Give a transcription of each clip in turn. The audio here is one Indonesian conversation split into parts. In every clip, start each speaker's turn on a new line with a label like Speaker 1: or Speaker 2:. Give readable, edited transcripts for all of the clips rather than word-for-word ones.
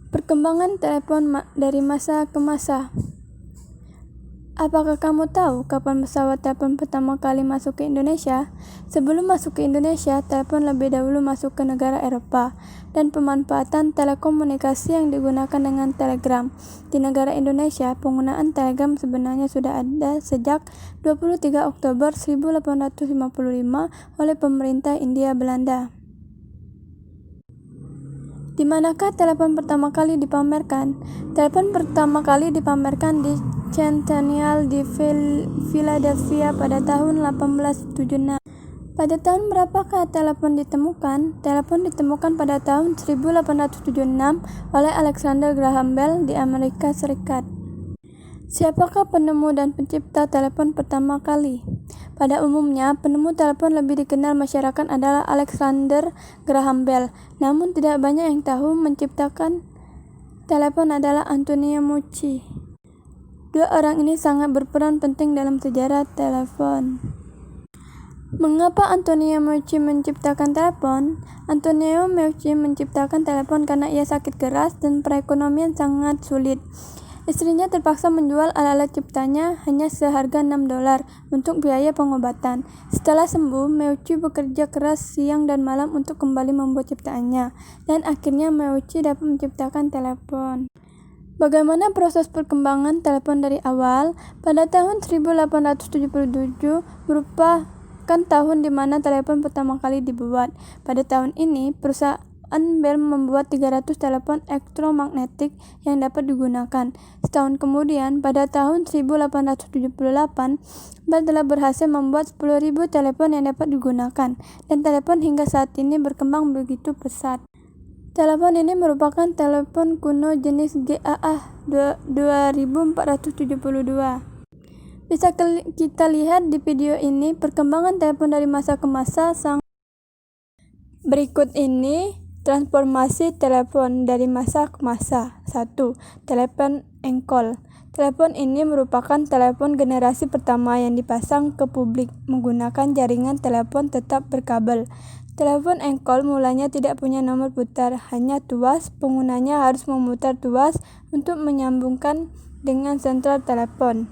Speaker 1: Perkembangan telepon dari masa ke masa. Apakah kamu tahu kapan pesawat telepon pertama kali masuk ke Indonesia? Sebelum masuk ke Indonesia, telepon lebih dahulu masuk ke negara Eropa, dan pemanfaatan telekomunikasi yang digunakan dengan telegram. Di negara Indonesia, penggunaan telegram sebenarnya sudah ada sejak 23 Oktober 1855 oleh pemerintah Hindia Belanda. Di manakah telepon pertama kali dipamerkan? Telepon pertama kali dipamerkan di Centennial di Philadelphia pada tahun 1876. Pada tahun berapakah telepon ditemukan? Telepon ditemukan pada tahun 1876 oleh Alexander Graham Bell di Amerika Serikat. Siapakah penemu dan pencipta telepon pertama kali? Pada umumnya, penemu telepon lebih dikenal masyarakat adalah Alexander Graham Bell. Namun tidak banyak yang tahu menciptakan telepon adalah Antonio Meucci. Dua orang ini sangat berperan penting dalam sejarah telepon. Mengapa Antonio Meucci menciptakan telepon? Antonio Meucci menciptakan telepon karena ia sakit keras dan perekonomian sangat sulit. Istrinya terpaksa menjual alat-alat ciptanya hanya seharga $6 untuk biaya pengobatan. Setelah sembuh, Meucci bekerja keras siang dan malam untuk kembali membuat ciptaannya, dan akhirnya Meucci dapat menciptakan telepon. Bagaimana proses perkembangan telepon dari awal? Pada tahun 1877 merupakan tahun di mana telepon pertama kali dibuat. Pada tahun ini, perusahaan Bell membuat 300 telepon elektromagnetik yang dapat digunakan. Setahun kemudian, pada tahun 1878, Bell telah berhasil membuat 10.000 telepon yang dapat digunakan, dan telepon hingga saat ini berkembang begitu pesat. Telepon ini merupakan telepon kuno jenis GAA 2472. Bisa kita lihat di video ini perkembangan telepon dari masa ke masa. Berikut ini transformasi telepon dari masa ke masa. 1. Telepon engkol. Telepon ini merupakan telepon generasi pertama yang dipasang ke publik menggunakan jaringan telepon tetap berkabel. Telepon engkol mulanya tidak punya nomor putar, hanya tuas. Penggunanya harus memutar tuas untuk menyambungkan dengan sentral telepon.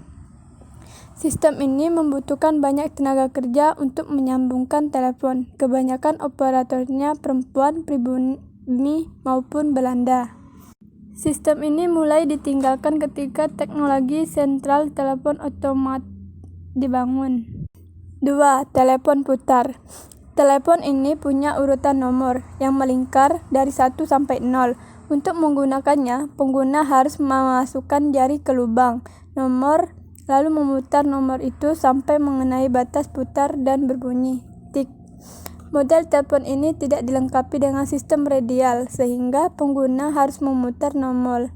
Speaker 1: Sistem ini membutuhkan banyak tenaga kerja untuk menyambungkan telepon. Kebanyakan operatornya perempuan, pribumi maupun Belanda. Sistem ini mulai ditinggalkan ketika teknologi sentral telepon otomat dibangun. 2. Telepon putar. Telepon ini punya urutan nomor yang melingkar dari 1 sampai 0. Untuk menggunakannya, pengguna harus memasukkan jari ke lubang nomor lalu memutar nomor itu sampai mengenai batas putar dan berbunyi tik. Model telepon ini tidak dilengkapi dengan sistem radial, sehingga pengguna harus memutar nomor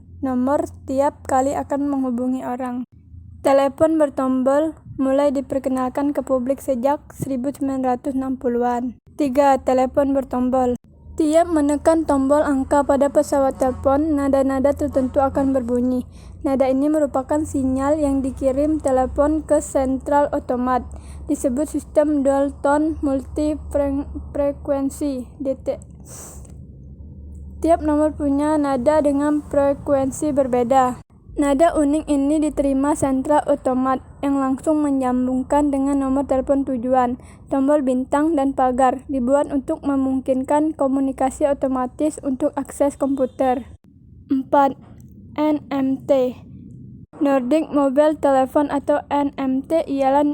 Speaker 1: setiap kali akan menghubungi orang. Telepon bertombol mulai diperkenalkan ke publik sejak 1960-an. 3. Telepon bertombol. Tiap menekan tombol angka pada pesawat telepon, nada-nada tertentu akan berbunyi. Nada ini merupakan sinyal yang dikirim telepon ke sentral otomat. Disebut sistem dual tone multi-frekuensi (DT). Tiap nomor punya nada dengan frekuensi berbeda. Nada unik ini diterima sentral otomat yang langsung menyambungkan dengan nomor telepon tujuan. Tombol bintang dan pagar dibuat untuk memungkinkan komunikasi otomatis untuk akses komputer. 4. NMT. Nordic Mobile Telephone atau NMT ialah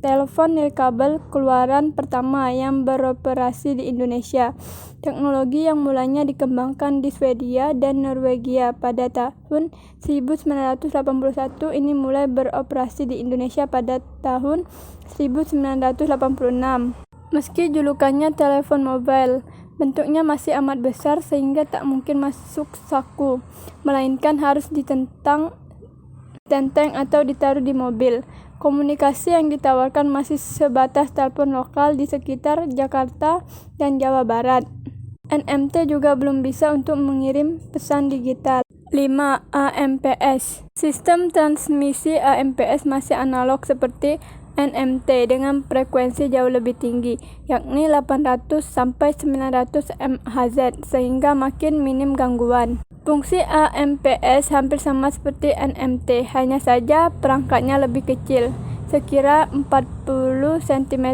Speaker 1: telepon nirkabel keluaran pertama yang beroperasi di Indonesia. Teknologi yang mulanya dikembangkan di Swedia dan Norwegia pada tahun 1981 ini mulai beroperasi di Indonesia pada tahun 1986. Meski julukannya telepon mobile, bentuknya masih amat besar sehingga tak mungkin masuk saku, melainkan harus ditenteng atau ditaruh di mobil. Komunikasi yang ditawarkan masih sebatas telepon lokal di sekitar Jakarta dan Jawa Barat. NMT juga belum bisa untuk mengirim pesan digital. 5. AMPS. Sistem transmisi AMPS masih analog seperti NMT dengan frekuensi jauh lebih tinggi, yakni 800 sampai 900 MHz, sehingga makin minim gangguan. Fungsi AMPS hampir sama seperti NMT, hanya saja perangkatnya lebih kecil, sekira 40 cm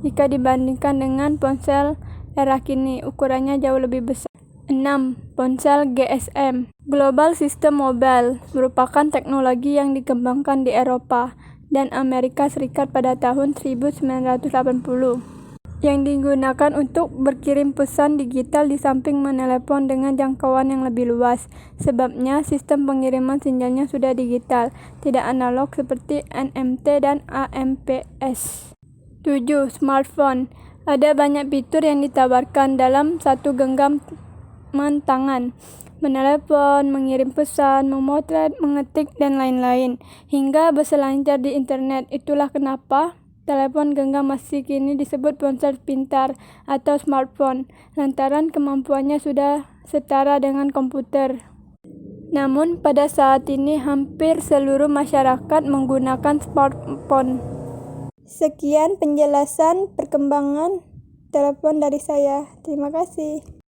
Speaker 1: jika dibandingkan dengan ponsel era kini, ukurannya jauh lebih besar. 6. Ponsel GSM Global System Mobile merupakan teknologi yang dikembangkan di Eropa dan Amerika Serikat pada tahun 1980. Yang digunakan untuk berkirim pesan digital di samping menelepon dengan jangkauan yang lebih luas. Sebabnya, sistem pengiriman sinyalnya sudah digital, tidak analog seperti NMT dan AMPS. 7. Smartphone Ada banyak fitur yang ditawarkan dalam satu genggaman tangan. Menelepon, mengirim pesan, memotret, mengetik, dan lain-lain. Hingga berselancar di internet. Itulah kenapa telepon genggam masih kini disebut ponsel pintar atau smartphone, lantaran kemampuannya sudah setara dengan komputer. Namun pada saat ini hampir seluruh masyarakat menggunakan smartphone. Sekian penjelasan perkembangan telepon dari saya. Terima kasih.